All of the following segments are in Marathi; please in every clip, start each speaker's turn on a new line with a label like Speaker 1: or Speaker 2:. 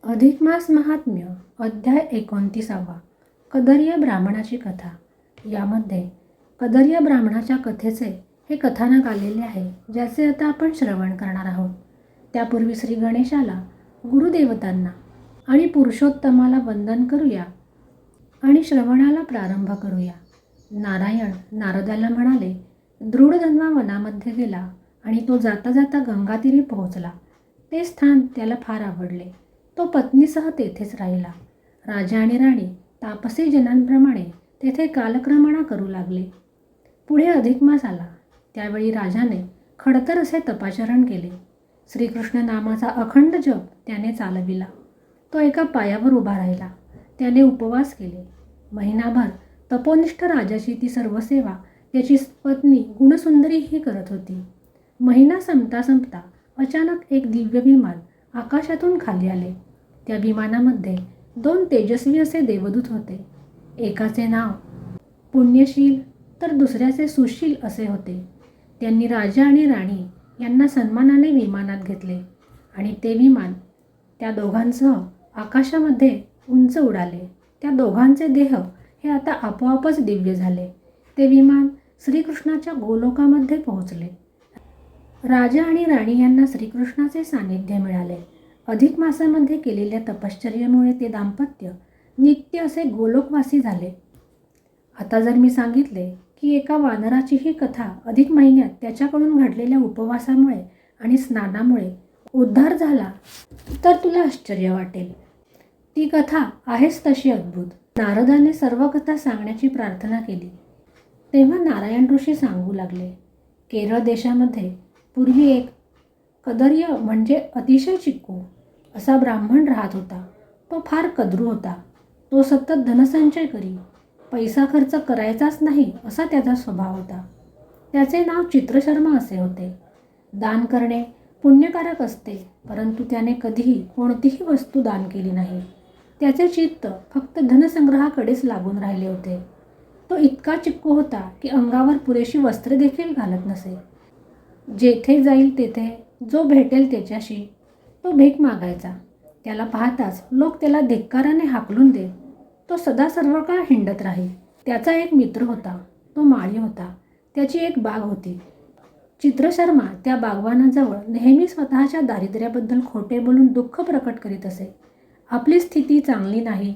Speaker 1: अधिक मास महात्म्य अध्याय 29. कदर्य ब्राह्मणाची कथा. यामध्ये कदर्य ब्राह्मणाच्या कथेचे हे कथानक आलेले आहे, ज्याचे आता आपण श्रवण करणार आहोत. त्यापूर्वी श्री गणेशाला, गुरुदेवतांना आणि पुरुषोत्तमाला वंदन करूया आणि श्रवणाला प्रारंभ करूया. नारायण नारदाला म्हणाले, दृढधन्वा वनामध्ये गेला आणि तो जाता जाता गंगातीरी पोहोचला. ते स्थान त्याला फार आवडले. तो पत्नीसह तेथेच राहिला. राजा आणि राणी तापसी जनांप्रमाणे तेथे कालक्रमणा करू लागले. पुढे अधिक मास आला. त्यावेळी राजाने खडतर असे तपाचरण केले. श्रीकृष्ण नामाचा अखंड जप त्याने चालविला. तो एका पायावर उभा राहिला. त्याने उपवास केले. महिनाभर तपोनिष्ठ राजाची ती सर्व सेवा त्याची पत्नी गुणसुंदरी ही करत होती. महिना संपता संपता अचानक एक दिव्य विमान आकाशातून खाली आले. त्या विमानामध्ये 2 तेजस्वी असे देवदूत होते. एकाचे नाव पुण्यशील तर दुसऱ्याचे सुशील असे होते. त्यांनी राजा आणि राणी यांना सन्मानाने विमानात घेतले आणि ते विमान त्या दोघांसह आकाशामध्ये उंच उडाले. त्या दोघांचे देह हे आता आपोआपच दिव्य झाले. ते विमान श्रीकृष्णाच्या गोलोकामध्ये पोहोचले. राजा आणि राणी यांना श्रीकृष्णाचे सानिध्य मिळाले. अधिक मासामध्ये केलेल्या तपश्चर्येमुळे ते दाम्पत्य नित्य असे गोलोकवासी झाले. आता जर मी सांगितले की एका वानराची ही कथा अधिक महिन्यात त्याच्याकडून घडलेल्या उपवासामुळे आणि स्नानामुळे उद्धार झाला, तर तुला आश्चर्य वाटेल. ती कथा आहेच तशी अद्भुत. नारदाने सर्व कथा सांगण्याची प्रार्थना केली. तेव्हा नारायण ऋषी सांगू लागले, केरळ देशामध्ये पूर्वी एक कदर्य म्हणजे अतिशय चिक्कू असा ब्राह्मण राहत होता. तो फार कद्रू होता. तो सतत धनसंचय करी. पैसा खर्च करायचाच नाही असा त्याचा स्वभाव होता. त्याचे नाव चित्रशर्मा असे होते. दान करणे पुण्यकारक असते, परंतु त्याने कधीही कोणतीही वस्तू दान केली नाही. त्याचे चित्त फक्त धनसंग्रहाकडेच लागून राहिले होते. तो इतका चिक्कू होता की अंगावर पुरेशी वस्त्रे देखील घालत नसे. जेथे जाईल तेथे जो भेटेल त्याच्याशी तो भीक मागायचा. त्याला पाहताच लोक त्याला धिक्काराने हाकलून देत. तो सदा सर्व काळ हिंडत राही. त्याचा एक मित्र होता. तो माळी होता. त्याची एक बाग होती. चित्रशर्मा त्या बागवानाजवळ नेहमी स्वतःच्या दारिद्र्याबद्दल खोटे बोलून दुःख प्रकट करीत असे. आपली स्थिती चांगली नाही,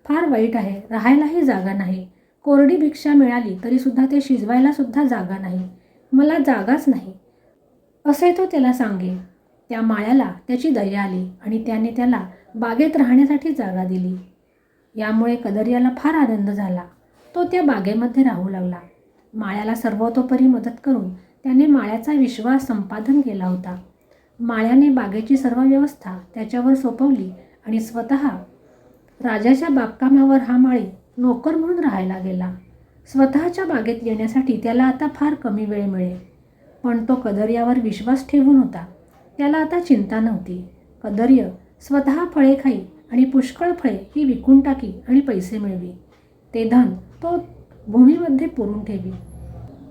Speaker 1: फार वाईट आहे, राहायलाही जागा नाही, कोरडी भिक्षा मिळाली तरीसुद्धा ते शिजवायला सुद्धा जागा नाही, मला जागाच नाही असे तो त्याला सांगे. त्या माळ्याला त्याची दया आली आणि त्याने त्याला बागेत राहण्यासाठी जागा दिली. यामुळे कदर्याला फार आनंद झाला. तो त्या बागेमध्ये राहू लागला. माळ्याला सर्वतोपरी मदत करून त्याने माळ्याचा विश्वास संपादन केला होता. माळ्याने बागेची सर्व व्यवस्था त्याच्यावर सोपवली आणि स्वतः राजाच्या बागकामावर हा माळी नोकर म्हणून राहायला गेला. स्वतःच्या बागेत येण्यासाठी त्याला आता फार कमी वेळ मिळे. पण तो कदर्यावर विश्वास ठेवून होता. त्याला आता चिंता नव्हती. कदर्य स्वतः फळे खाई आणि पुष्कळ फळे ही विकून टाकी आणि पैसे मिळवी. ते धन तो भूमीमध्ये पुरून ठेवी.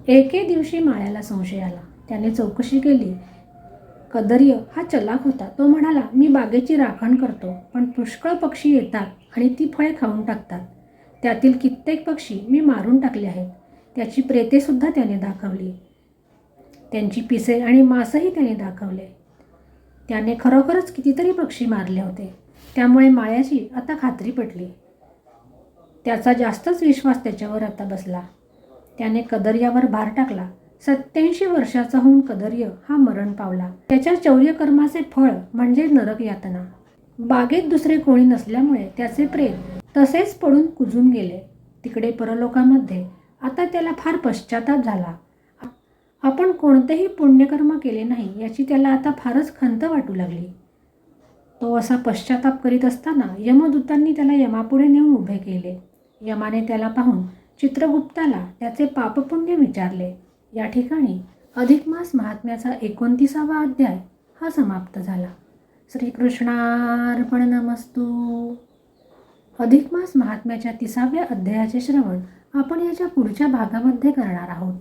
Speaker 1: एके दिवशी माळ्याला संशय आला. त्याने चौकशी केली. कदर्य हा चलाख होता. तो म्हणाला, मी बागेची राखण करतो, पण पुष्कळ पक्षी येतात आणि ती फळे खाऊन टाकतात. त्यातील कित्येक पक्षी मी मारून टाकले आहेत. त्याची प्रेतेसुद्धा त्याने दाखवली. त्यांची पिसे आणि मांसही त्याने दाखवले. त्याने खरोखरच कितीतरी पक्षी मारले होते. त्यामुळे माळ्याची आता खात्री पटली. त्याचा जास्तच विश्वास त्याच्यावर आता बसला. त्याने कदर्यावर भार टाकला. 87 वर्षाचा होऊन कदर्य हा मरण पावला. त्याच्या चौर्यकर्माचे फळ म्हणजे नरक यातना. बागेत दुसरे कोणी नसल्यामुळे त्याचे प्रेत तसेच पडून कुजून गेले. तिकडे परलोकामध्ये आता त्याला फार पश्चाताप झाला. आपण कोणतेही पुण्यकर्म केले नाही याची त्याला आता फारच खंत वाटू लागली. तो असा पश्चाताप करीत असताना यमदूतांनी त्याला यमापुढे नेऊन उभे केले. यमाने त्याला पाहून चित्रगुप्ताला त्याचे पापपुण्य विचारले. या ठिकाणी अधिक मास महात्म्याचा 29वा अध्याय हा समाप्त झाला. श्रीकृष्णार्पणमस्तु. अधिक मास महात्म्याच्या 30व्या अध्यायाचे श्रवण आपण याच्या पुढच्या भागामध्ये करणार आहोत.